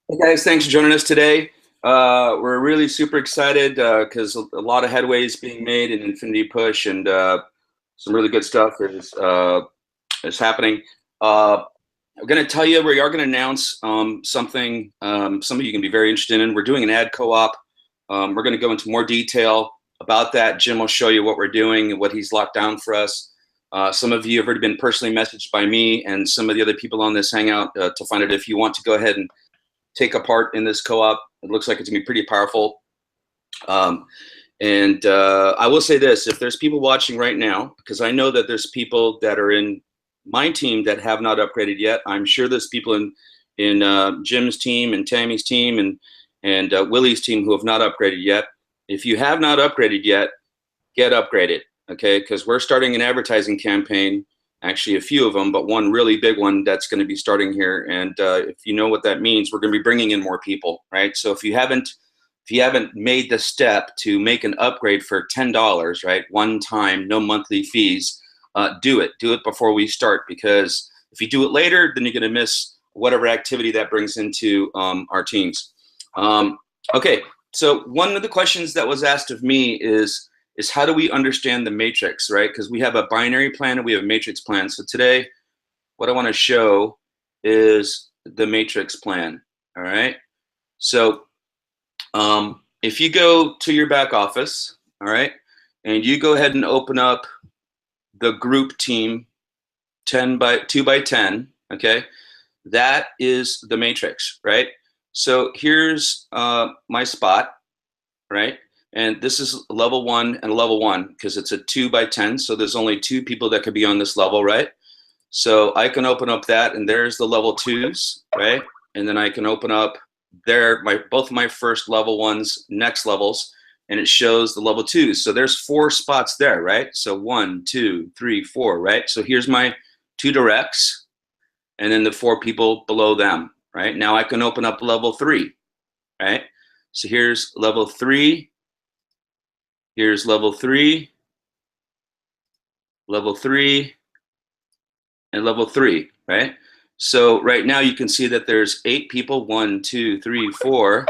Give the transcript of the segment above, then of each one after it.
Hey guys, thanks for joining us today. We're really super excited because a lot of headway is being made in Infinity Push, and some really good stuff is happening. I'm going to tell you we are going to announce something some of you can be very interested in. We're doing an ad co-op. We're going to go into more detail about that. Jim will show you what we're doing and what he's locked down for us. Some of you have already been personally messaged by me and some of the other people on this Hangout to find out if you want to go ahead and take a part in this co-op. It looks like it's gonna be pretty powerful. I will say this, if there's people watching right now, because I know that there's people that are in my team that have not upgraded yet. I'm sure there's people in Jim's team and Tammy's team and Willie's team who have not upgraded yet. If you have not upgraded yet, get upgraded, okay? Because we're starting an advertising campaign, actually a few of them, but one really big one that's going to be starting here. And if you know what that means, we're going to be bringing in more people, right? So if you haven't made the step to make an upgrade for $10, right, one time, no monthly fees, do it. Do it before we start, because if you do it later, then you're going to miss whatever activity that brings into our teams. Okay, so one of the questions that was asked of me is how do we understand the matrix, right? Because we have a binary plan and we have a matrix plan. So today, what I want to show is the matrix plan, all right? So if you go to your back office, all right, and you go ahead and open up the group team 2 by 10, okay, that is the matrix, right? So here's my spot, right? And this is level 1 and level 1 because it's a 2 by 10. So there's only 2 people that could be on this level, right? So I can open up that, and there's the level 2s, right? And then I can open up there both my first level 1s, next levels, and it shows the level 2s. So there's 4 spots there, right? So 1, 2, 3, 4, right? So here's my 2 directs, and then the 4 people below them, right? Now I can open up level 3, right? So here's level 3. Here's level 3, and level 3, right? So right now you can see that there's 8 people, 1, 2, 3, 4,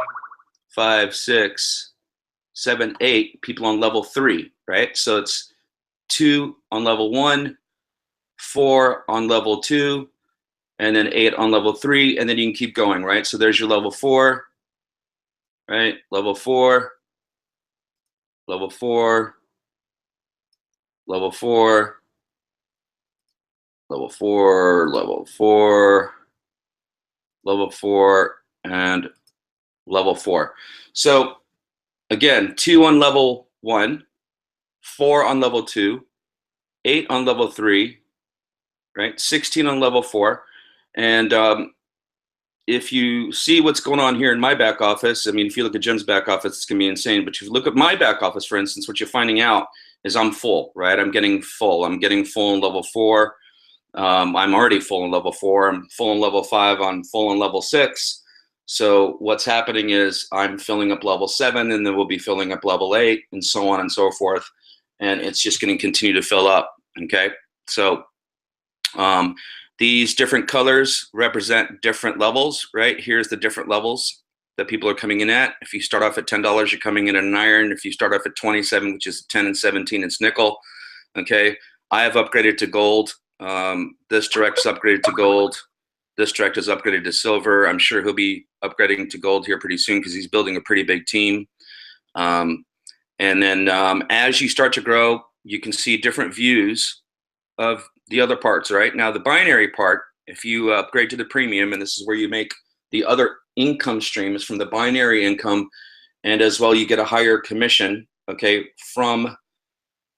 5, 6, 7, 8 people on level 3, right? So it's 2 on level 1, 4 on level 2, and then 8 on level 3, and then you can keep going, right? So there's your level 4, right? Level 4, level 4, level 4, level 4, level 4, level 4, and level 4. So again, 2 on level 1, 4 on level 2, 8 on level 3, right? 16 on level 4. And if you see what's going on here in my back office, I mean, if you look at Jim's back office, it's going to be insane. But if you look at my back office, for instance, what you're finding out is I'm full, right? I'm getting full. I'm getting full in level 4. I'm already full in level 4. I'm full in level 5. I'm full in level 6. So what's happening is I'm filling up level 7, and then we'll be filling up level 8, and so on and so forth. And it's just going to continue to fill up, okay? So these different colors represent different levels, right? Here's the different levels that people are coming in at. If you start off at $10, you're coming in at an iron. If you start off at 27, which is 10 and 17, it's nickel, okay? I have upgraded to gold. This direct is upgraded to gold. This direct is upgraded to silver. I'm sure he'll be upgrading to gold here pretty soon because he's building a pretty big team. And then as you start to grow, you can see different views of the other parts, right? Now, the binary part, if you upgrade to the premium, and this is where you make the other income streams from the binary income, and as well, you get a higher commission, okay, from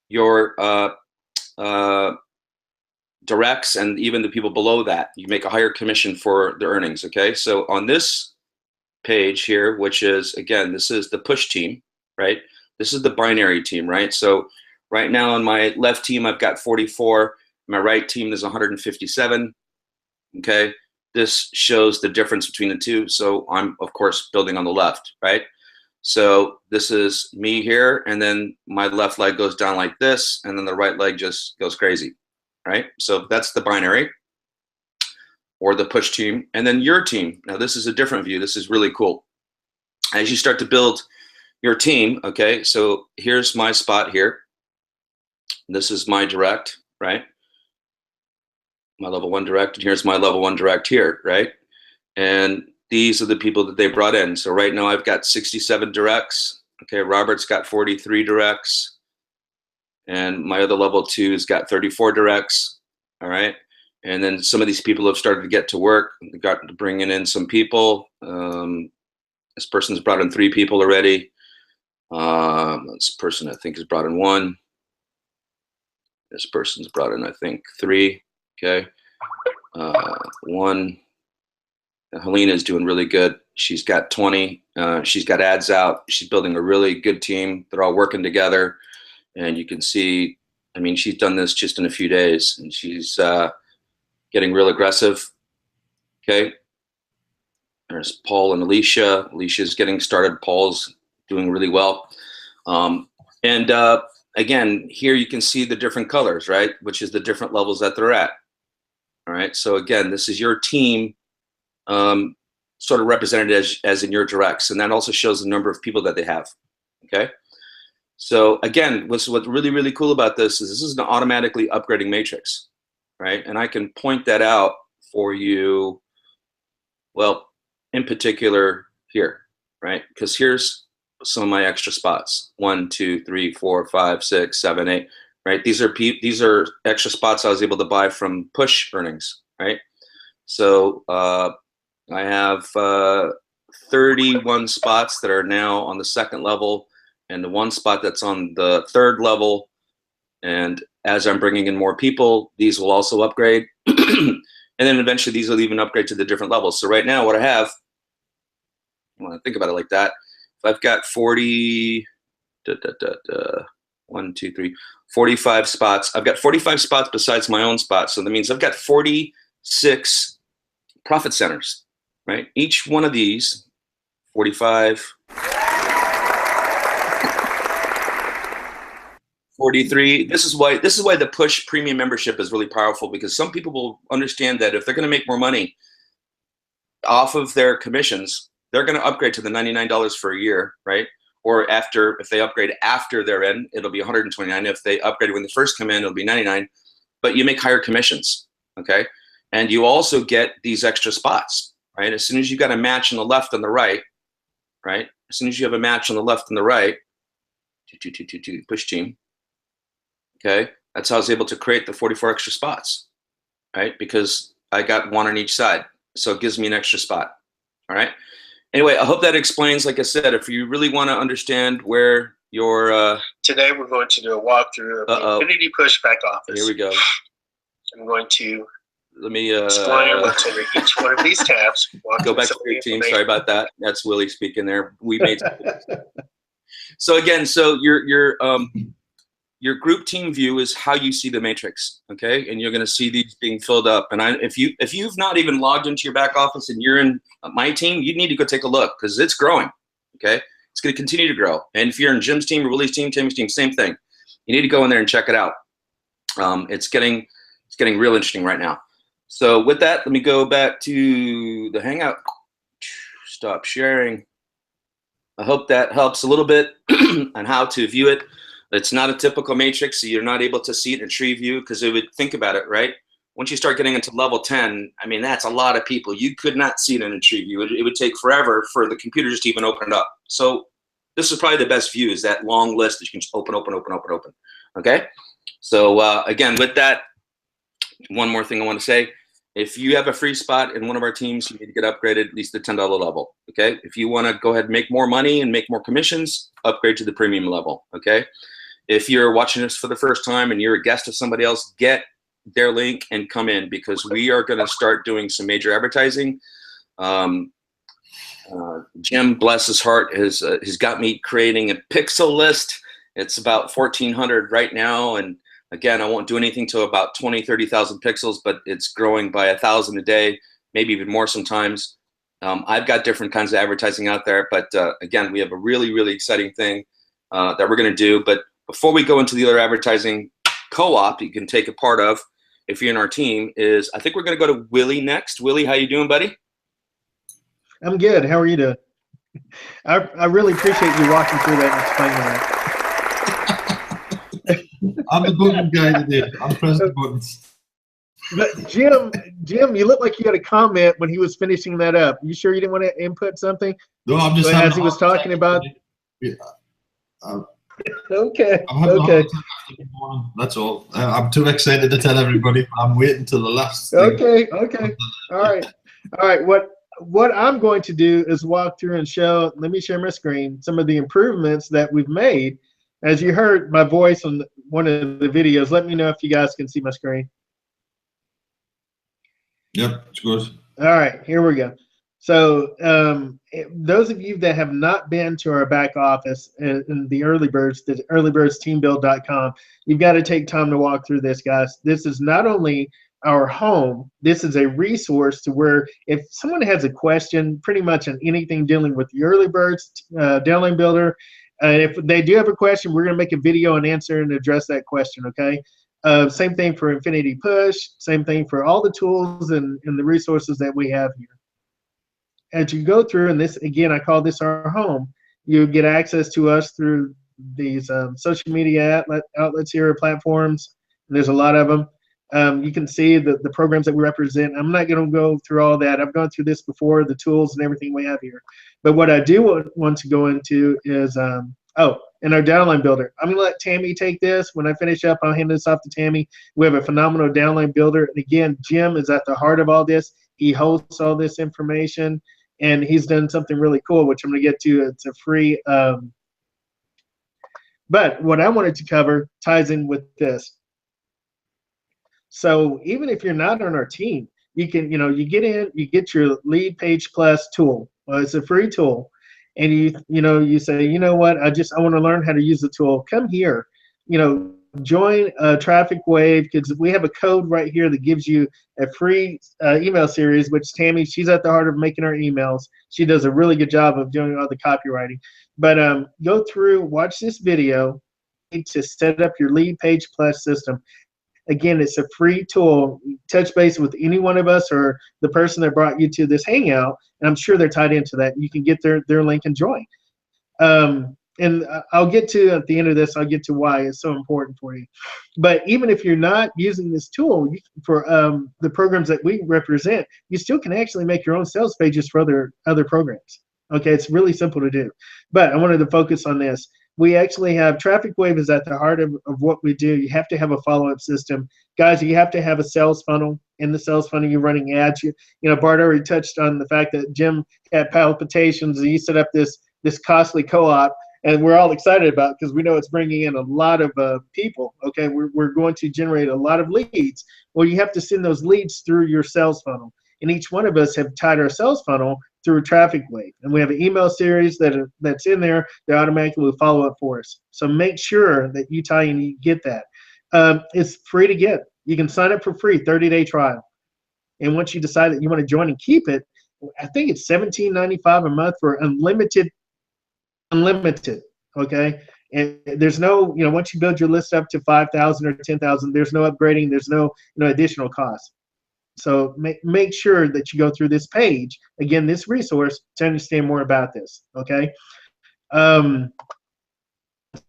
your directs and even the people below that. You make a higher commission for the earnings, okay? So on this page here, which is, again, this is the push team, right? This is the binary team, right? So right now on my left team, I've got 44. My right team is 157, okay? This shows the difference between the two. So I'm, of course, building on the left, right? So this is me here, and then my left leg goes down like this, and then the right leg just goes crazy, right? So that's the binary. or the push team, and then your team. Now this is a different view. This is really cool. As you start to build your team, okay, so here's my spot here. This is my direct, right? My level 1 direct, and here's my level 1 direct here, right? And these are the people that they brought in. So right now I've got 67 directs. Okay, Robert's got 43 directs. And my other level 2 has got 34 directs. All right. And then some of these people have started to get to work. They've got to bringing in some people. This person's brought in 3 people already. This person I think has brought in 1. This person's brought in I think 3. Okay. 1. Helena is doing really good. She's got 20. She's got ads out. She's building a really good team. They're all working together. And you can see, I mean, she's done this just in a few days, and she's getting real aggressive. Okay. There's Paul and Alicia. Alicia's getting started. Paul's doing really well. Again, here you can see the different colors, right? Which is the different levels that they're at. All right. So again, this is your team sort of represented as in your directs. And that also shows the number of people that they have. Okay. So again, what's really, really cool about this is an automatically upgrading matrix, right? And I can point that out for you, well, in particular here, right? Because here's some of my extra spots. 1, 2, 3, 4, 5, 6, 7, 8, right? These are extra spots I was able to buy from push earnings, right? So I have 31 spots that are now on the 2nd level, and the 1 spot that's on the 3rd level. And as I'm bringing in more people, these will also upgrade. And then eventually these will even upgrade to the different levels. So right now what I have, when I think about it like that, if I've got 45 spots. I've got 45 spots besides my own spots. So that means I've got 46 profit centers, right? Each one of these, 45, 43. This is why the push premium membership is really powerful, because some people will understand that if they're going to make more money off of their commissions, they're going to upgrade to the $99 for a year, right? Or if they upgrade after they're in, it'll be $129. If they upgrade when they first come in, it'll be $99. But you make higher commissions, okay? And you also get these extra spots, right? As soon as you got a match on the left and the right, right? As soon as you have a match on the left and the right, push team. Okay, that's how I was able to create the 44 extra spots, right? Because I got 1 on each side, so it gives me an extra spot. All right. Anyway, I hope that explains. Like I said, if you really want to understand where your today we're going to do a walkthrough of the Infinity Push back office. Here we go. I'm going to let me explain what's under each one of these tabs. Go back to your team. Sorry about that. That's Willie speaking there. We made. So again, so your group team view is how you see the matrix, okay? And you're going to see these being filled up. And if you've not even logged into your back office and you're in my team, you need to go take a look, because it's growing, okay? It's going to continue to grow. And if you're in Jim's team or Willie's team, Tammy's team, same thing. You need to go in there and check it out. It's getting real interesting right now. So with that, let me go back to the Hangout. Stop sharing. I hope that helps a little bit on how to view it. It's not a typical matrix, so you're not able to see it in a tree view, because it would, think about it, right? Once you start getting into level 10, I mean, that's a lot of people. You could not see it in a tree view. It would take forever for the computer just to even open it up. So this is probably the best view, is that long list that you can just open. Okay? So again, with that, one more thing I want to say. If you have a free spot in one of our teams, you need to get upgraded at least the $10 level, okay? If you want to go ahead and make more money and make more commissions, upgrade to the premium level, okay? If you're watching this for the first time and you're a guest of somebody else, get their link and come in, because we are going to start doing some major advertising. Jim, bless his heart, has got me creating a pixel list. It's about 1,400 right now, and again, I won't do anything till about 20, 30,000 pixels, but it's growing by 1,000 a day, maybe even more sometimes. I've got different kinds of advertising out there, but again, we have a really, really exciting thing that we're going to do. But before we go into the other advertising co-op you can take a part of, if you're in our team, is I think we're going to go to Willie next. Willie, how you doing, buddy? I'm good. How are you doing? I really appreciate you walking through that and explaining that. I'm the button guy today. I'm pressing the buttons. But Jim, you look like you had a comment when he was finishing that up. You sure you didn't want to input something? No, I'm just as he was talking about. Yeah. Okay. I'm having okay. a hard time after the morning. That's all. I'm too excited to tell everybody. I'm waiting till the last. Okay. Okay. All right. All right. What I'm going to do is walk through and show. Let me share my screen. Some of the improvements that we've made. As you heard my voice on one of the videos. Let me know if you guys can see my screen. Yep, it's good. All right, here we go. So those of you that have not been to our back office in the Early Birds, the earlybirdsteambuild.com, you've got to take time to walk through this, guys. This is not only our home, this is a resource to where if someone has a question, pretty much on anything dealing with the Early Birds downline builder, if they do have a question, we're going to make a video and answer and address that question, okay? Same thing for Infinity Push, same thing for all the tools and the resources that we have here. As you go through, and this, again, I call this our home, you get access to us through these social media outlets here, platforms. There's a lot of them. You can see the programs that we represent. I'm not going to go through all that. I've gone through this before, the tools and everything we have here. But what I do want to go into is, and our downline builder. I'm going to let Tammy take this. When I finish up, I'll hand this off to Tammy. We have a phenomenal downline builder. And again, Jim is at the heart of all this. He hosts all this information, and he's done something really cool, which I'm going to get to. It's a free. But what I wanted to cover ties in with this. So even if you're not on our team, you can, you get in, you get your Lead Page Plus tool. Well, it's a free tool. And you say, you know what, I want to learn how to use the tool. Come here, join Traffic Wave, because we have a code right here that gives you a free email series, which Tammy, she's at the heart of making our emails. She does a really good job of doing all the copywriting. But go through, watch this video to set up your Lead Page Plus system. Again, it's a free tool. Touch base with any one of us or the person that brought you to this Hangout, and I'm sure they're tied into that. You can get their link and join. And I'll get to, at the end of this, I'll get to why it's so important for you. But even if you're not using this tool for the programs that we represent, you still can actually make your own sales pages for other programs. Okay, it's really simple to do. But I wanted to focus on this. We actually have Traffic Wave is at the heart of what we do. You have to have a follow-up system. Guys, you have to have a sales funnel. In the sales funnel, you're running ads. Bart already touched on the fact that Jim had palpitations. He set up this costly co-op, and we're all excited about it because we know it's bringing in a lot of people. Okay, we're going to generate a lot of leads. Well, you have to send those leads through your sales funnel. And each one of us have tied our sales funnel through Traffic Wave. And we have an email series that's in there that automatically will follow up for us. So make sure that you tie and you get that. It's free to get. You can sign up for free, 30-day trial. And once you decide that you want to join and keep it, I think it's $17.95 a month for unlimited, okay? And there's no, once you build your list up to 5,000 or 10,000, there's no upgrading, there's no additional cost. So make sure that you go through this page, again, this resource, to understand more about this, okay?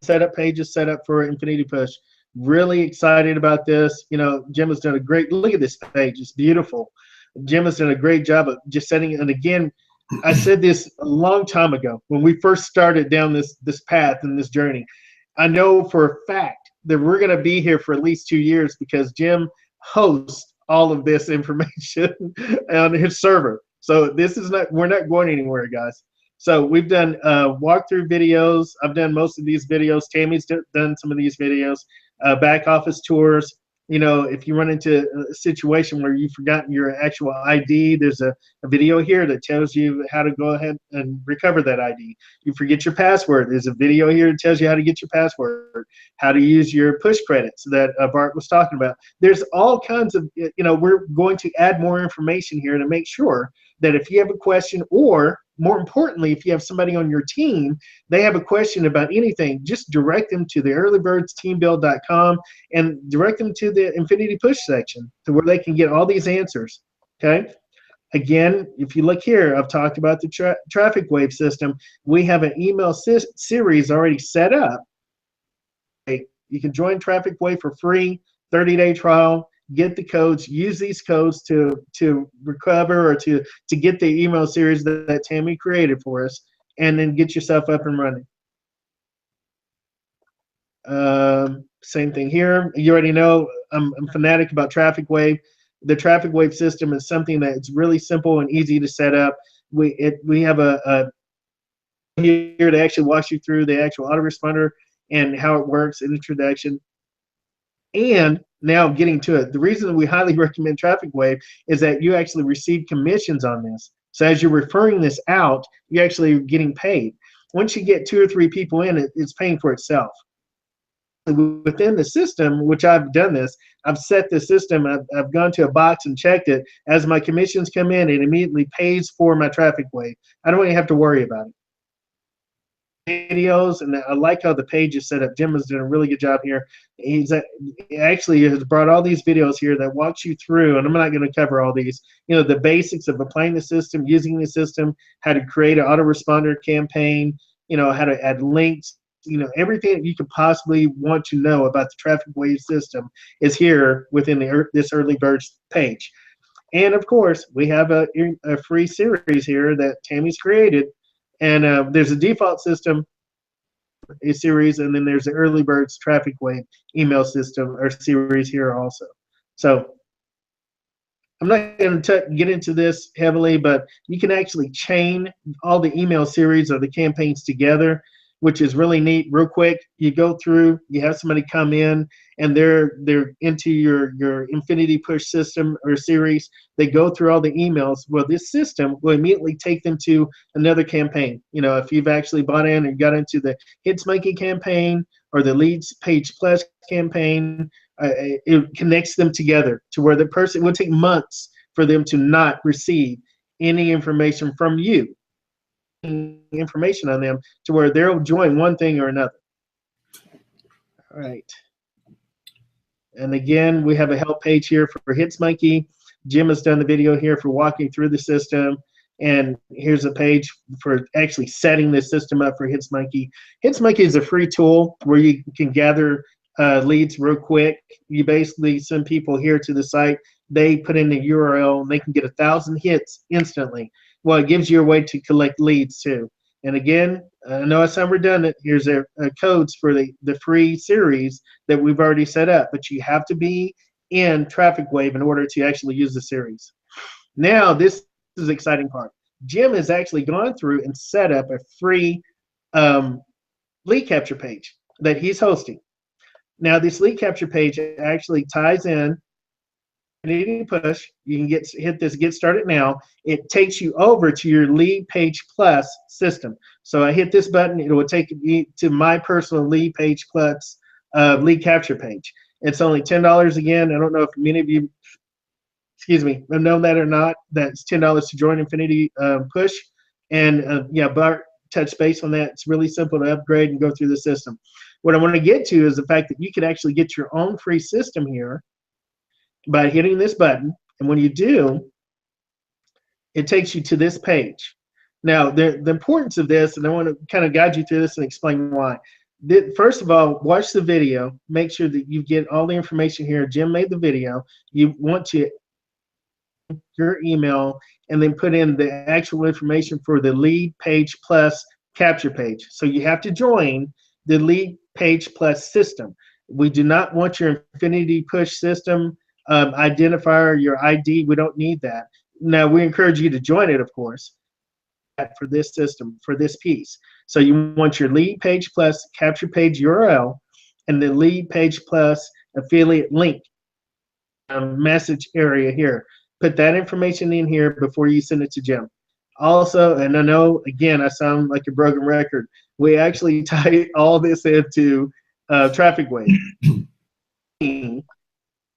Setup page is set up for Infinity Push. Really excited about this. Jim has done a great, look at this page, it's beautiful. Jim has done a great job of just setting it. And again, I said this a long time ago when we first started down this path and this journey. I know for a fact that we're going to be here for at least 2 years because Jim hosts all of this information on his server. So we're not going anywhere, guys. So we've done walkthrough videos. I've done most of these videos. Tammy's done some of these videos, back office tours. If you run into a situation where you've forgotten your actual ID, there's a video here that tells you how to go ahead and recover that ID. You forget your password, there's a video here that tells you how to get your password, how to use your push credits that Bart was talking about. There's all kinds of, we're going to add more information here to make sure that if you have a question or more importantly, if you have somebody on your team, they have a question about anything, just direct them to the earlybirdsteambuild.com and direct them to the Infinity Push section to where they can get all these answers. Okay. Again, if you look here, I've talked about the traffic wave system. We have an email series already set up. You can join Traffic Wave for free, 30-day trial, get the codes, use these codes to recover or to get the email series that Tammy created for us, and then get yourself up and running. Same thing here. You already know I'm fanatic about Traffic Wave. The Traffic Wave system is something that's really simple and easy to set up. We have a here to actually walk you through the actual autoresponder and how it works, an introduction. And now getting to it, the reason we highly recommend Traffic Wave is that you actually receive commissions on this. So as you're referring this out, you're actually getting paid. Once you get 2 or 3 people in, it's paying for itself. Within the system, which I've done this, I've set the system, I've gone to a box and checked it. As my commissions come in, it immediately pays for my Traffic Wave. I don't even have to worry about it. Videos, and I like how the page is set up. Jim has done a really good job here. He actually has brought all these videos here that walks you through, and I'm not going to cover all these, the basics of applying the system, using the system, how to create an autoresponder campaign, how to add links, everything that you could possibly want to know about the Traffic Wave system is here within this Early Birds page. And of course, we have a free series here that Tammy's created. And there's a default system, a series, and then there's the Early Birds Traffic Wave email system or series here also. So I'm not going to get into this heavily, but you can actually chain all the email series or the campaigns together, which is really neat. Real quick, you go through, you have somebody come in, and they're into your Infinity Push system or series. They go through all the emails. Well, this system will immediately take them to another campaign. If you've actually bought in and got into the Hits Monkey campaign or the Leads Page Plus campaign, it connects them together to where the person will take months for them to not receive any information from you. Information on them to where they'll join one thing or another. All right. And again, we have a help page here for Hits Monkey. Jim has done the video here for walking through the system. And here's a page for actually setting this system up for Hits Monkey. Hits Monkey is a free tool where you can gather leads real quick. You basically send people here to the site. They put in the URL and they can get 1,000 hits instantly. Well, it gives you a way to collect leads too. And again, I know I sound redundant. Here's a codes for the free series that we've already set up, but you have to be in Traffic Wave in order to actually use the series. Now, this is the exciting part. Jim has actually gone through and set up a free lead capture page that he's hosting. Now, this lead capture page actually ties in Infinity Push. You can hit this Get Started Now. It takes you over to your Lead Page Plus system. So I hit this button. It will take me to my personal Lead Page Plus lead capture page. It's only $10 again. I don't know if many of you, have known that or not. That's $10 to join Infinity Push. And yeah, Bart touched base on that. It's really simple to upgrade and go through the system. What I want to get to is the fact that you can actually get your own free system here by hitting this button, and when you do, it takes you to this page. Now, the importance of this, and I want to kind of guide you through this and explain why. First of all, watch the video. Make sure that you get all the information here. Jim made the video. You want to your email and then put in the actual information for the Lead Page Plus capture page. So you have to join the Lead Page Plus system. We do not want your Infinity Push system identifier, your ID. We don't need that. Now, we encourage you to join it, of course, for this system, for this piece. So you want your Lead Page Plus capture page URL and the Lead Page Plus affiliate link message area here. Put that information in here before you send it to Jim. Also, and I know, again, I sound like a broken record, we actually tie all this into Traffic Wave.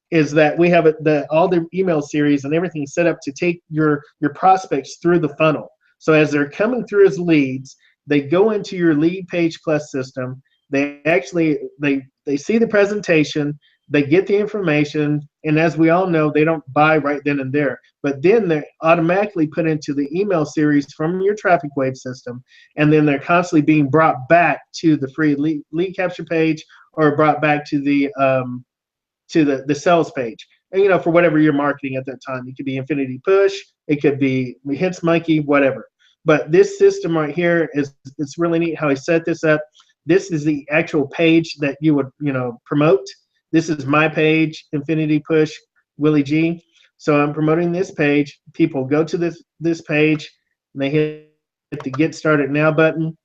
Is that we have all the email series and everything set up to take your prospects through the funnel. So as they're coming through as leads, they go into your Lead Page Plus system. They actually they see the presentation, they get the information, and as we all know, they don't buy right then and there. But then they're automatically put into the email series from your traffic wave system, and then they're constantly being brought back to the free lead capture page, or brought back to the sales page. And, you know, for whatever you're marketing at that time, it could be Infinity Push, it could be Hits Monkey, whatever. But this system right here it's really neat how he set this up. This is the actual page that you would, you know, promote. This is my page, Infinity Push, Willie G. So I'm promoting this page. People go to this page, and they hit the Get Started Now button.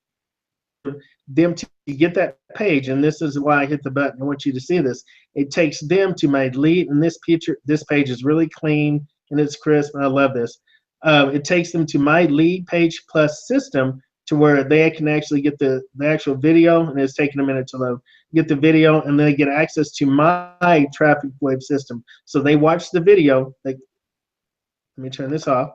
Them to get that page, and this is why I hit the button. I want you to see this. It takes them to my lead, and this page is really clean and it's crisp, and I love this. It takes them to my Lead Page Plus system, to where they can actually get the actual video, and it's taking a minute to load. Get the video, and then they get access to my traffic wave system. So they watch the video. Let me turn this off.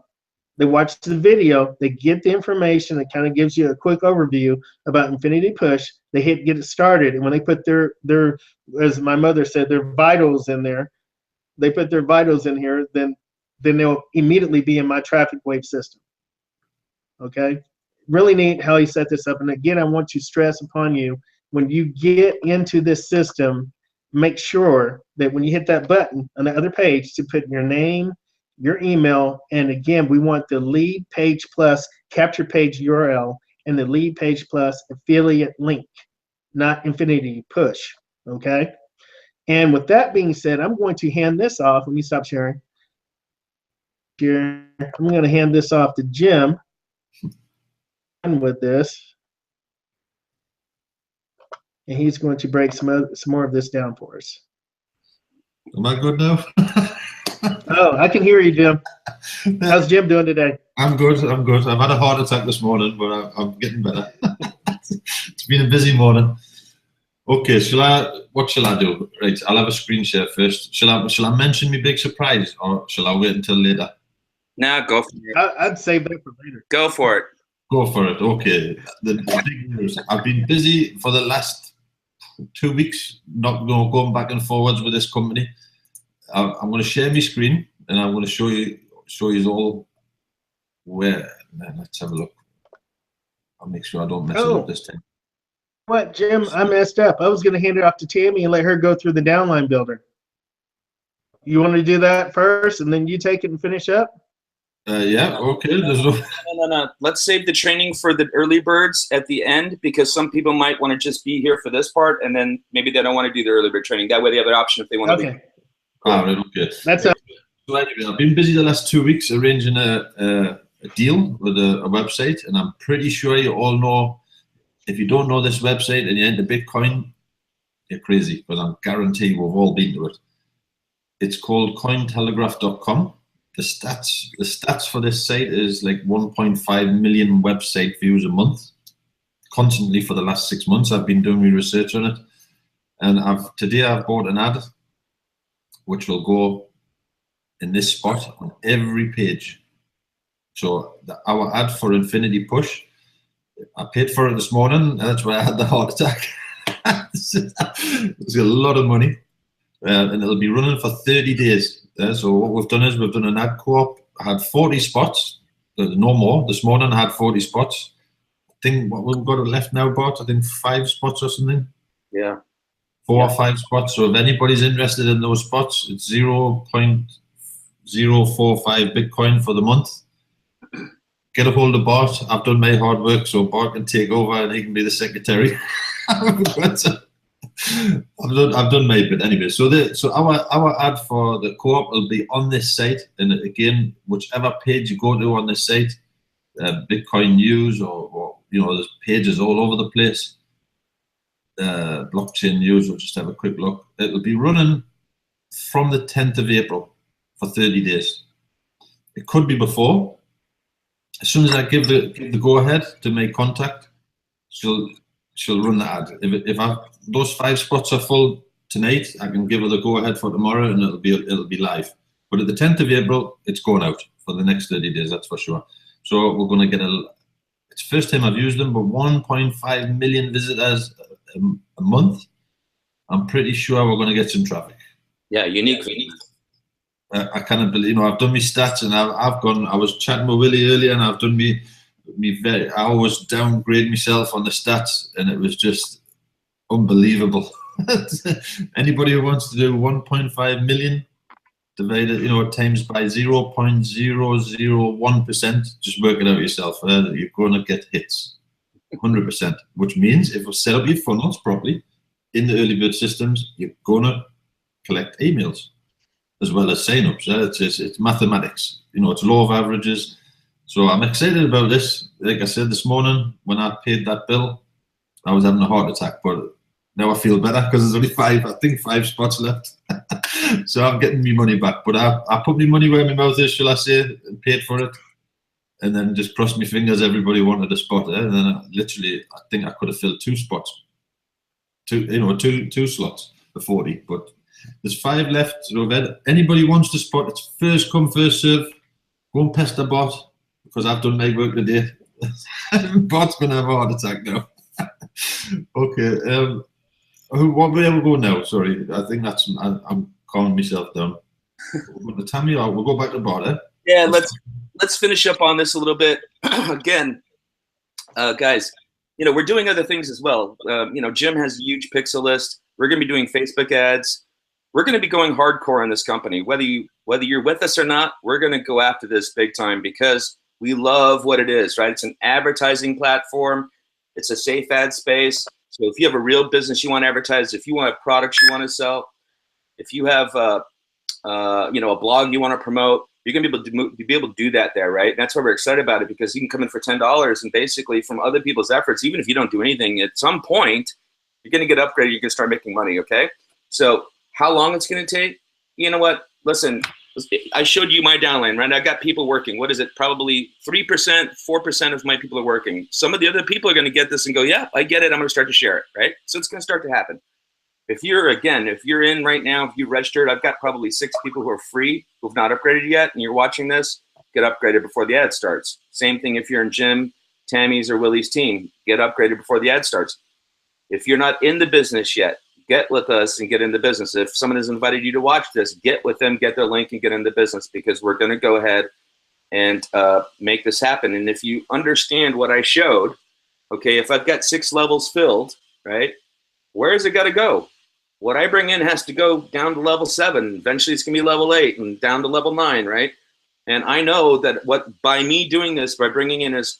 They watch the video. They get the information that kind of gives you a quick overview about Infinity Push. They hit Get It Started, and when they put their as my mother said, their vitals in there, they put their vitals in here, then they'll immediately be in my traffic wave system. Okay. Really neat how he set this up. And again, I want to stress upon you, when you get into this system, make sure that when you hit that button on the other page to put your name, your email, and again, we want the Lead Page Plus capture page URL and the Lead Page Plus affiliate link, not Infinity Push. Okay. And with that being said, I'm going to hand this off. Let me stop sharing. I'm going to hand this off to Jim with this, and he's going to break some more of this down for us. Am I good now? Oh, I can hear you, Jim. How's Jim doing today? I'm good. I'm good. I've had a heart attack this morning, but I'm getting better. It's been a busy morning. Okay, what shall I do? Right, I'll have a screen share first. Shall I mention my big surprise, or shall I wait until later? Nah, go for it. I'd save that for later. Go for it. Go for it. Okay. The big news. I've been busy for the last 2 weeks, not going back and forwards with this company. I'm going to share my screen, and I'm going to show you all where. Let's have a look. I'll make sure I don't mess it up this time. What, Jim? I messed up. I was going to hand it off to Tammy and let her go through the downline builder. You want to do that first, and then you take it and finish up? Yeah, okay. No. Let's save the training for the early birds at the end, because some people might want to just be here for this part, and then maybe they don't want to do the early bird training. That way they have an option if they want to leave. All right, okay. That's so anyway, I've been busy the last 2 weeks arranging a deal with a website, and I'm pretty sure you all know, if you don't know this website and you're into Bitcoin, you're crazy, because I guarantee we've all been to it. It's called cointelegraph.com. The stats for this site is like 1.5 million website views a month, constantly for the last 6 months. I've been doing my research on it, and today I've bought an ad which will go in this spot on every page. So our ad for Infinity Push, I paid for it this morning, and that's why I had the heart attack. It's a lot of money, and it'll be running for 30 days. So what we've done is we've done an ad co-op. I had 40 spots, no more. This morning I had 40 spots. I think what we've got left now, Bart, I think 5 spots or something. Yeah. 4 or 5 spots. So if anybody's interested in those spots, it's 0.045 Bitcoin for the month. Get a hold of Bart. I've done my hard work, so Bart can take over and he can be the secretary. I've done my bit anyway. So our ad for the co-op will be on this site, and again, whichever page you go to on this site, Bitcoin news or there's pages all over the place. Blockchain news. We'll just have a quick look. It will be running from the 10th of April for 30 days. It could be before. As soon as I give the go ahead to make contact, she'll run the ad. If those 5 spots are full tonight, I can give her the go ahead for tomorrow, and it'll be live. But at the 10th of April, it's going out for the next 30 days. That's for sure. So we're going to get it's the first time I've used them, but 1.5 million visitors a month. I'm pretty sure we're going to get some traffic. Yeah, unique. I cannot believe, I've done my stats, and I was chatting with Willie earlier, and I've done I always downgrade myself on the stats, and it was just unbelievable. Anybody who wants to do 1.5 million divided, times by 0.001%, just work it out yourself. You're going to get hits, 100%. Which means if we set up your funnels properly in the early bird systems, you're going to collect emails as well as sign-ups. It's mathematics. It's law of averages. So I'm excited about this. Like I said this morning, when I paid that bill, I was having a heart attack, but now I feel better because there's only five spots left. So I'm getting my money back. But I put my money where my mouth is, shall I say, and paid for it. And then just crossed my fingers everybody wanted a spot there. And then I think I could have filled 2 spots. Two slots for 40. But there's 5 left. So if anybody wants to spot, it's first come, first serve. Go and pest the bot, because I've done my work today. Bot's going to have a heart attack now. Okay. Where we go now? Sorry, I think I'm calming myself down. We'll Tammy, we'll go back to bot. Yeah, let's finish up on this a little bit. Again, guys, we're doing other things as well. Jim has a huge pixel list. We're going to be doing Facebook ads. We're going to be going hardcore in this company. Whether you're with us or not, we're going to go after this big time because we love what it is, right? It's an advertising platform. It's a safe ad space. So if you have a real business you want to advertise, if you want products you want to sell, if you have a blog you want to promote, you're going to be able to do that there, right? And that's why we're excited about it, because you can come in for $10 and basically from other people's efforts, even if you don't do anything, at some point you're going to get upgraded. You're going to start making money. Okay. So how long it's going to take? You know what? Listen, I showed you my downline, right? I got people working. What is it? Probably 3%, 4% of my people are working. Some of the other people are going to get this and go, yeah, I get it. I'm going to start to share it, right? So it's going to start to happen. If you're in right now, if you registered, I've got probably 6 people who are free, who have not upgraded yet, and you're watching this, get upgraded before the ad starts. Same thing if you're in Jim, Tammy's, or Willie's team, get upgraded before the ad starts. If you're not in the business yet, get with us and get in the business. If someone has invited you to watch this, get with them, get their link, and get in the business, because we're going to go ahead and make this happen. And if you understand what I showed, okay, if I've got 6 levels filled, right, where is it got to go? What I bring in has to go down to level 7. Eventually it's going to be level 8 and down to level 9, right? And I know that by me doing this, by bringing in as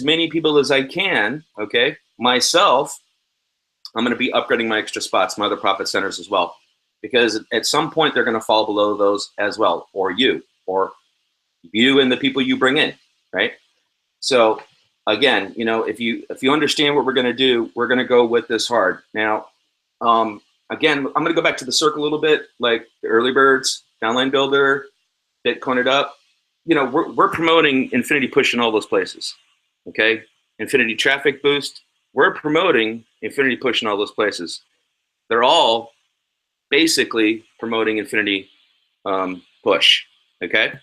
many people as I can, okay, myself, I'm going to be upgrading my extra spots, my other profit centers as well, because at some point they're going to fall below those as well, or you and the people you bring in, right? So again, if you understand what we're going to do, we're going to go with this hard. Now, again, I'm going to go back to the circle a little bit, like the early birds, downline builder, Bitcoin it up. We're promoting Infinity Push in all those places, okay? Infinity Traffic Boost. We're promoting Infinity Push in all those places. They're all basically promoting Infinity Push, okay?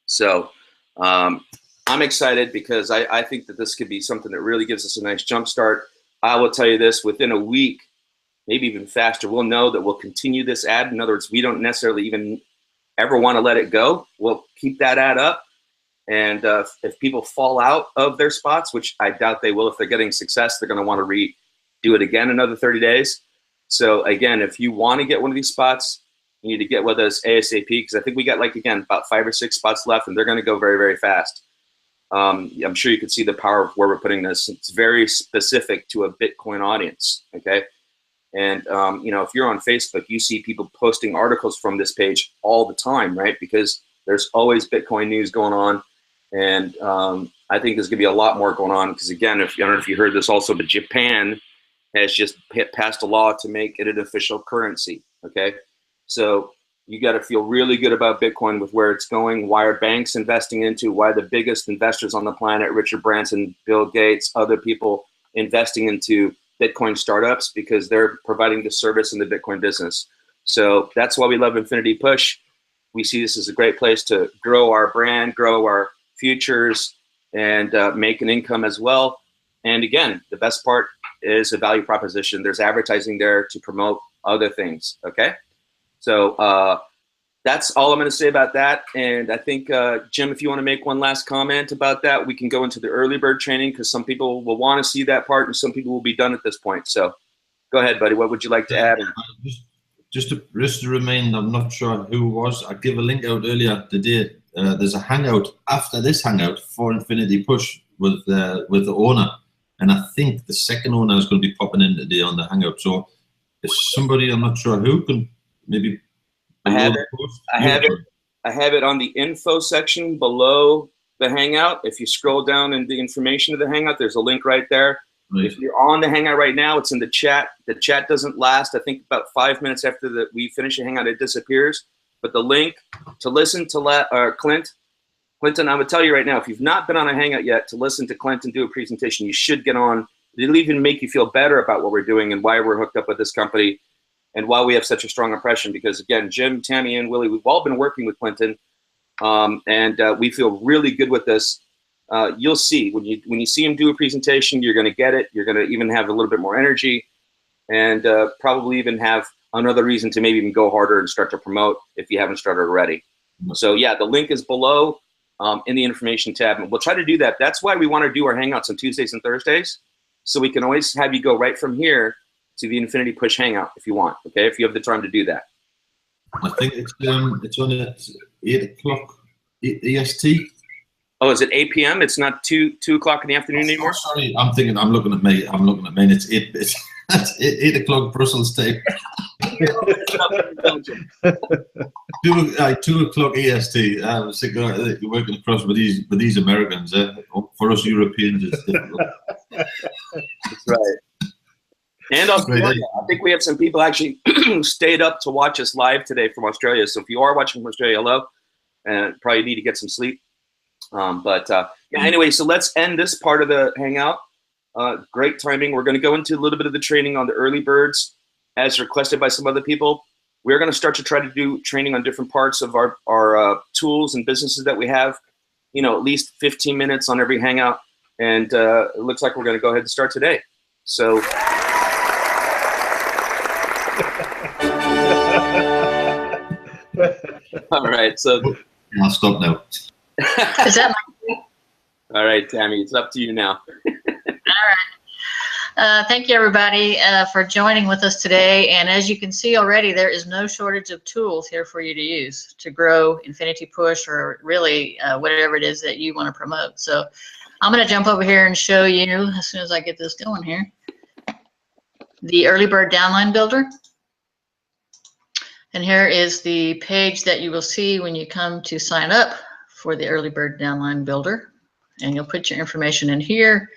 So I'm excited because I think that this could be something that really gives us a nice jump start. I will tell you this, within a week, maybe even faster, we'll know that we'll continue this ad. In other words, we don't necessarily even ever want to let it go. We'll keep that ad up. And if people fall out of their spots, which I doubt they will, if they're getting success, they're going to want to redo it again another 30 days. So again, if you want to get one of these spots, you need to get with us ASAP, because I think we got, about 5 or 6 spots left, and they're going to go very, very fast. I'm sure you can see the power of where we're putting this. It's very specific to a Bitcoin audience, okay? And, if you're on Facebook, you see people posting articles from this page all the time, right? Because there's always Bitcoin news going on. And I think there's going to be a lot more going on, because, again, I don't know if you heard this also, but Japan has just passed a law to make it an official currency, okay? So you got to feel really good about Bitcoin with where it's going. Why are banks investing into? Why the biggest investors on the planet, Richard Branson, Bill Gates, other people investing into Bitcoin startups? Because they're providing the service in the Bitcoin business. So that's why we love Infinity Push. We see this as a great place to grow our brand, grow our futures, and make an income as well. And again, the best part is a value proposition. There's advertising there to promote other things, okay? So that's all I'm going to say about that. And I think, Jim, if you want to make one last comment about that, we can go into the early bird training, because some people will want to see that part and some people will be done at this point. So go ahead, buddy. What would you like to add? Just to remind, I'm not sure who it was. I gave a link out earlier today. There's a hangout after this hangout for Infinity Push with the owner. And I think the second owner is going to be popping in today on the hangout. So if somebody, I'm not sure who, can maybe... I have it on the info section below the hangout. If you scroll down in the information of the hangout, there's a link right there. Right. If you're on the hangout right now, it's in the chat. The chat doesn't last. I think about 5 minutes after we finish the hangout, it disappears. But the link to listen to Clinton, I would tell you right now, if you've not been on a hangout yet, to listen to Clinton do a presentation, you should get on. It'll even make you feel better about what we're doing and why we're hooked up with this company and why we have such a strong impression. Because again, Jim, Tammy, and Willie, we've all been working with Clinton, and we feel really good with this. You'll see when you see him do a presentation, you're going to get it. You're going to even have a little bit more energy, and probably even have another reason to maybe even go harder and start to promote if you haven't started already. So yeah, the link is below in the information tab, and we'll try to do that. That's why we want to do our hangouts on Tuesdays and Thursdays, so we can always have you go right from here to the Infinity Push hangout if you want. Okay, if you have the time to do that. I think it's on at 8 o'clock EST. Oh, is it 8 p.m.? It's not 2 o'clock in the afternoon anymore? Sorry, I'm looking at me. It's 8 o'clock Brussels time. 2 o'clock EST. I'm sick of working across with these Americans. For us Europeans, it's difficult. That's right. And Australia. I think we have some people actually stayed up to watch us live today from Australia. So if you are watching from Australia, hello, and probably need to get some sleep. Yeah, anyway, so let's end this part of the hangout. Great timing. We're going to go into a little bit of the training on the early birds as requested by some other people. We're going to start to try to do training on different parts of our tools and businesses that we have, at least 15 minutes on every hangout. And it looks like we're going to go ahead and start today. So. All right, so. I'll stop now. Is that my All right, Tammy, it's up to you now. All right. Thank you, everybody, for joining with us today. And as you can see already, there is no shortage of tools here for you to use to grow Infinity Push or really whatever it is that you want to promote. So I'm going to jump over here and show you, as soon as I get this going here, the Early Bird Downline Builder. And here is the page that you will see when you come to sign up for the Early Bird Downline Builder. And you'll put your information in here.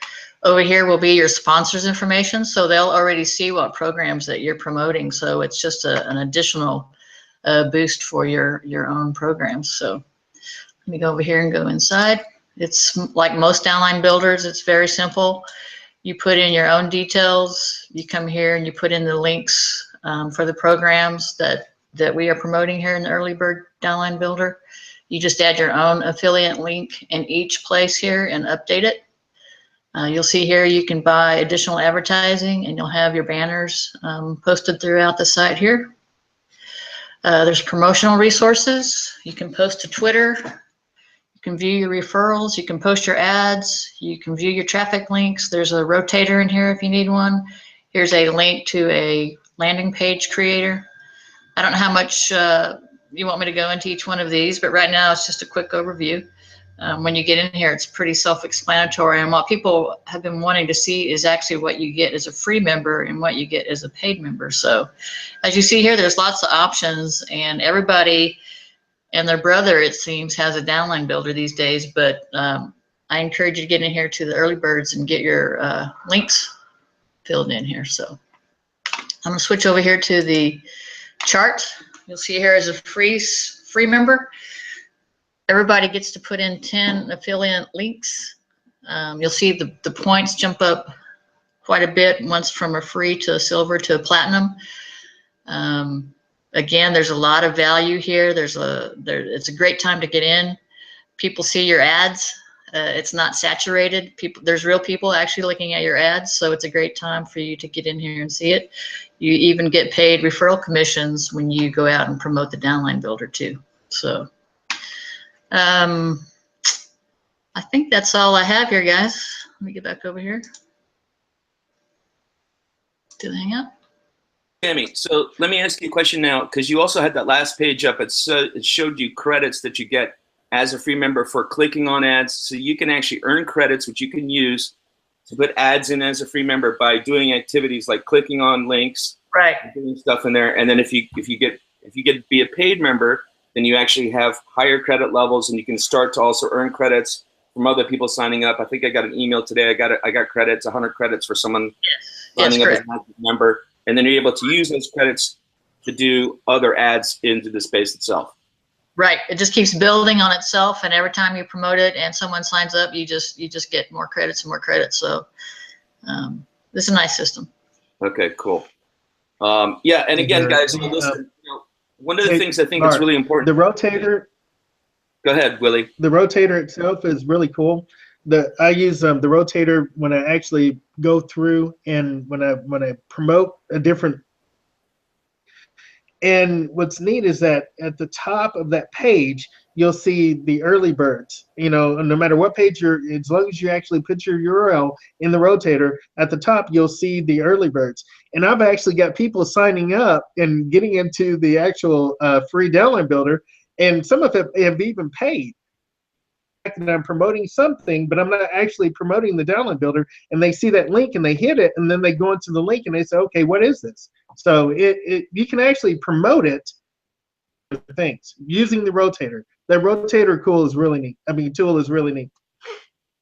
Over here will be your sponsors information, so they'll already see what programs that you're promoting. So it's just an additional boost for your own programs. So let me go over here and go inside. It's like most downline builders. It's very simple. You put in your own details. You come here and you put in the links for the programs that we are promoting here in the Early Bird Downline Builder. You just add your own affiliate link in each place here and update it. You'll see here you can buy additional advertising, and you'll have your banners posted throughout the site here. There's promotional resources. You can post to Twitter. You can view your referrals. You can post your ads. You can view your traffic links. There's a rotator in here if you need one. Here's a link to a landing page creator. I don't know how much you want me to go into each one of these, but right now it's just a quick overview. When you get in here, it's pretty self-explanatory, and what people have been wanting to see is actually what you get as a free member and what you get as a paid member. So as you see here, there's lots of options, and everybody and their brother, it seems, has a downline builder these days, but I encourage you to get in here to the early birds and get your links filled in here. So I'm going to switch over here to the chart. You'll see here as a free member, everybody gets to put in 10 affiliate links. You'll see the points jump up quite a bit once from a free to a silver to a platinum. Again, there's a lot of value here. It's a great time to get in. people see your ads. It's not saturated. There's real people actually looking at your ads, so it's a great time for you to get in here and see it. You even get paid referral commissions when you go out and promote the downline builder too. So I think that's all I have here, guys. Let me get back over here to the Hangout. Tammy, so let me ask you a question now, because you also had that last page up. It showed you credits that you get as a free member for clicking on ads. So you can actually earn credits, which you can use to put ads in as a free member by doing activities like clicking on links, right, doing stuff in there. And then if you get to be a paid member, then you actually have higher credit levels, and you can start to also earn credits from other people signing up. I think I got an email today. I got credits, 100 credits for someone signing up as a member. And then you're able to use those credits to do other ads into the space itself. Right. It just keeps building on itself, and every time you promote it and someone signs up, you just get more credits and more credits. So this is a nice system. Okay, cool. Yeah, and again, guys, listen, one of the things I think is really important. The rotator. Go ahead, Willie. The rotator itself is really cool. I use the rotator when I actually go through and when I promote a different. And what's neat is that at the top of that page, you'll see the early birds. No matter what page as long as you actually put your URL in the rotator, at the top, you'll see the early birds. And I've actually got people signing up and getting into the actual free downline builder, and some of them have even paid. And I'm promoting something, but I'm not actually promoting the downline builder, and they see that link and they hit it, and then they go into the link and they say, okay, what is this? So you can actually promote it things using the rotator. That rotator tool is really neat.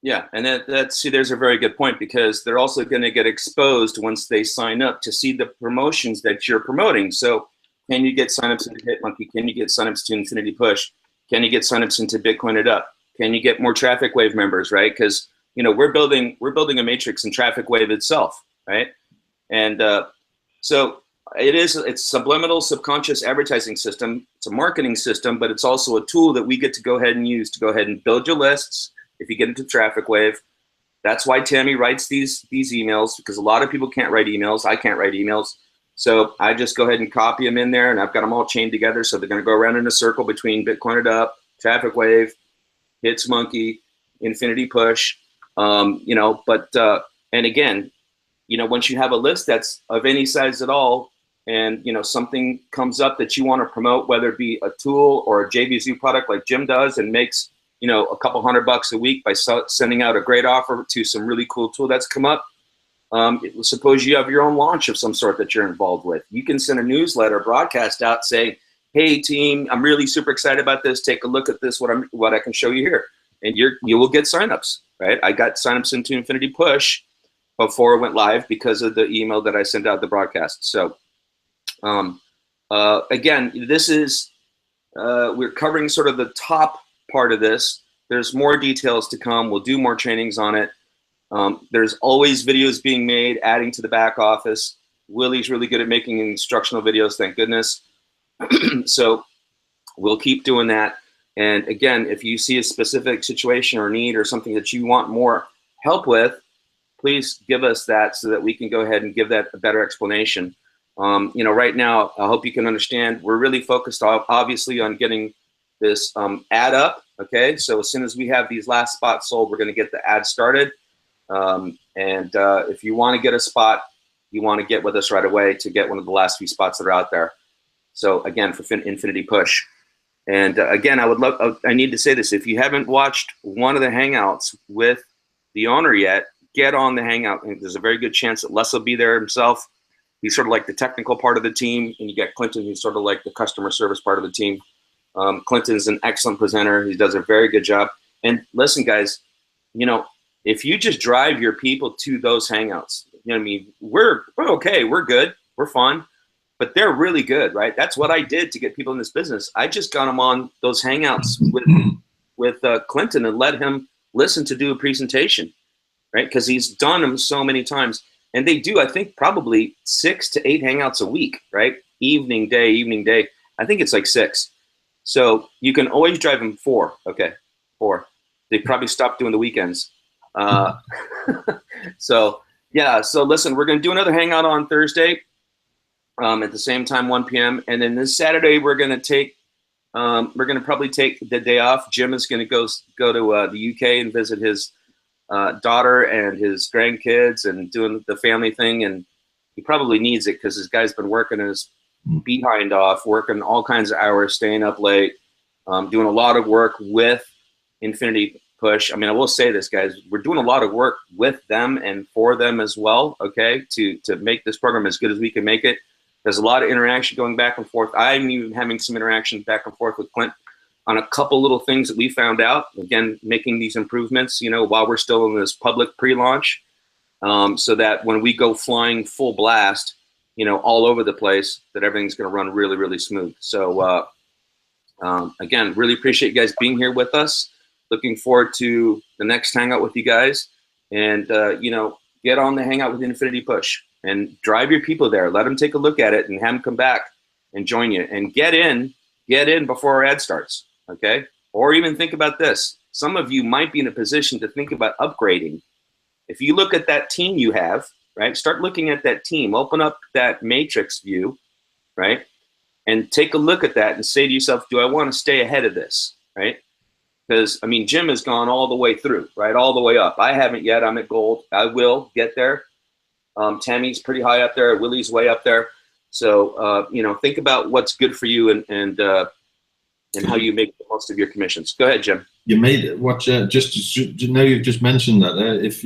Yeah, and there's a very good point, because they're also going to get exposed once they sign up to see the promotions that you're promoting. So can you get signups into HitMonkey? Can you get signups to Infinity Push? Can you get signups into Bitcoin It Up? Can you get more Traffic Wave members, right? Because we're building a matrix in Traffic Wave itself, right? And so it's subliminal subconscious advertising system. It's a marketing system, but it's also a tool that we get to go ahead and use to go ahead and build your lists if you get into Traffic Wave. That's why Tammy writes these emails, because a lot of people can't write emails. I can't write emails. So I just go ahead and copy them in there, and I've got them all chained together. So they're going to go around in a circle between Bitcoin It Up, Traffic Wave, HitsMonkey, Infinity Push, and again, once you have a list that's of any size at all, and something comes up that you want to promote, whether it be a tool or a JVZoo product like Jim does and makes a couple $100 a week by sending out a great offer to some really cool tool that's come up. Suppose you have your own launch of some sort that you're involved with. You can send a newsletter broadcast out saying, hey team, I'm really super excited about this. Take a look at this, what I can show you here. And you will get signups, right? I got signups into Infinity Push before it went live because of the email that I sent out the broadcast. So again, this is, we're covering sort of the top part of this. There's more details to come. We'll do more trainings on it. There's always videos being made, adding to the back office. Willie's really good at making instructional videos, thank goodness. So we'll keep doing that. And again, if you see a specific situation or need or something that you want more help with, please give us that so that we can go ahead and give that a better explanation. Right now, I hope you can understand, we're really focused obviously on getting this ad up, okay? So as soon as we have these last spots sold, we're gonna get the ad started. If you wanna get a spot, you wanna get with us right away to get one of the last few spots that are out there. So again, for Infinity Push. And again, I need to say this, if you haven't watched one of the Hangouts with the owner yet, get on the Hangout. And there's a very good chance that Les will be there himself. He's sort of like the technical part of the team, and you get Clinton, who's sort of like the customer service part of the team. Clinton's an excellent presenter. He does a very good job. And listen, guys, if you just drive your people to those Hangouts, we're okay, we're good, we're fun. But they're really good, right? That's what I did to get people in this business. I just got them on those Hangouts with Clinton and let him listen to do a presentation, right? Because he's done them so many times. And they do, I think, probably 6 to 8 Hangouts a week, right? Evening, day. I think it's like 6. So you can always drive them 4, okay? 4. They probably stopped doing the weekends. So yeah, so listen, we're going to do another hangout on Thursday at the same time, 1 p.m. And then this Saturday, we're going to probably take the day off. Jim is going to go to the UK and visit his daughter and his grandkids and doing the family thing. And he probably needs it because this guy's been working his behind off, working all kinds of hours, staying up late, doing a lot of work with Infinity Push. I mean, I will say this, guys, we're doing a lot of work with them and for them as well, okay, to make this program as good as we can make it. There's a lot of interaction going back and forth. I'm even having some interaction back and forth with Clint on a couple little things that we found out. Again, making these improvements, you know, while we're still in this public pre-launch, so that when we go flying full blast, you know, all over the place, that everything's going to run really, really smooth. So again, really appreciate you guys being here with us. Looking forward to the next hangout with you guys, and you know, get on the hangout with Infinity Push and drive your people there. Let them take a look at it and have them come back and join you, and get in before our ad starts, okay? Or even think about this. Some of you might be in a position to think about upgrading. If you look at that team you have, right? Start looking at that team. Open up that matrix view, right? And take a look at that and say to yourself, do I want to stay ahead of this, right? Because, I mean, Jim has gone all the way through, right? All the way up. I haven't yet. I'm at gold. I will get there. Tammy's pretty high up there. Willie's way up there. So, you know, think about what's good for you and how you make the most of your commissions. Go ahead, Jim. You made what? Just now you've just mentioned that if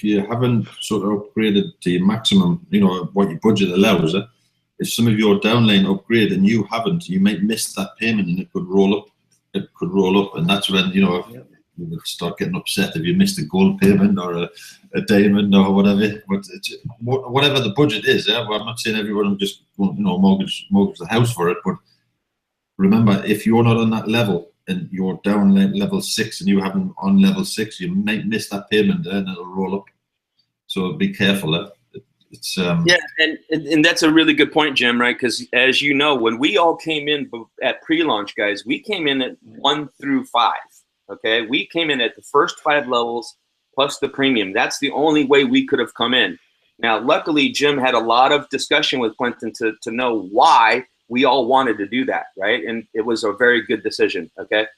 you haven't sort of upgraded to your maximum, you know, what your budget allows, if some of your downline upgrade and you haven't, you might miss that payment and it could roll up. It could roll up, and that's when, you know, you would start getting upset if you missed a gold payment or a diamond or whatever. But whatever the budget is, well, I'm not saying everyone will just, you know, mortgage the house for it, but remember, if you're not on that level and you're down level 6 and you haven't on level 6, you might miss that payment and it'll roll up. So be careful. It's yeah, and that's a really good point, Jim, right? Because as you know, when we all came in at pre-launch, guys, we came in at 1 through 5, okay? We came in at the first 5 levels plus the premium. That's the only way we could have come in. Now, luckily, Jim had a lot of discussion with Clinton to know why we all wanted to do that, right? And it was a very good decision, okay?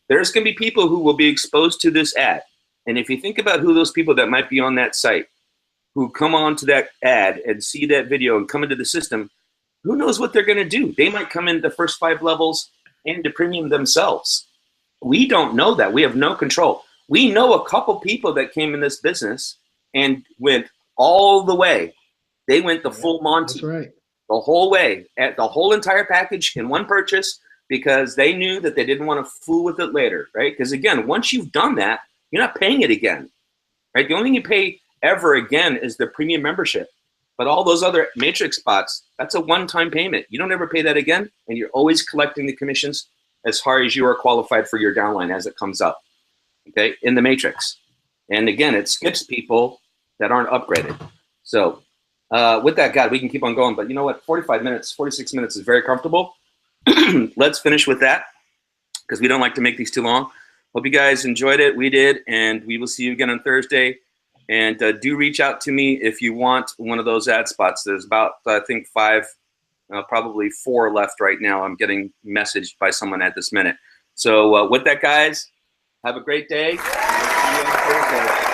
There's going to be people who will be exposed to this ad. And if you think about who those people that might be on that site, who come on to that ad and see that video and come into the system, who knows what they're going to do? They might come into the first 5 levels and to premium themselves. We don't know that. We have no control. We know a couple people that came in this business and went all the way. They went the full Monty. That's right. The whole way, at the whole entire package in one purchase, because they knew that they didn't want to fool with it later, right? Because again, once you've done that, you're not paying it again, right? The only thing you pay ever again is the premium membership. But all those other matrix spots, that's a one-time payment. You don't ever pay that again, and you're always collecting the commissions as far as you are qualified for your downline as it comes up, okay, in the matrix. And again, it skips people that aren't upgraded. So with that, God, we can keep on going. But you know what? 45 minutes, 46 minutes is very comfortable. Let's finish with that because we don't like to make these too long. Hope you guys enjoyed it. We did, and we will see you again on Thursday. And do reach out to me if you want one of those ad spots. There's about, I think, 5, probably 4 left right now. I'm getting messaged by someone at this minute. So with that, guys, have a great day. See you on Thursday.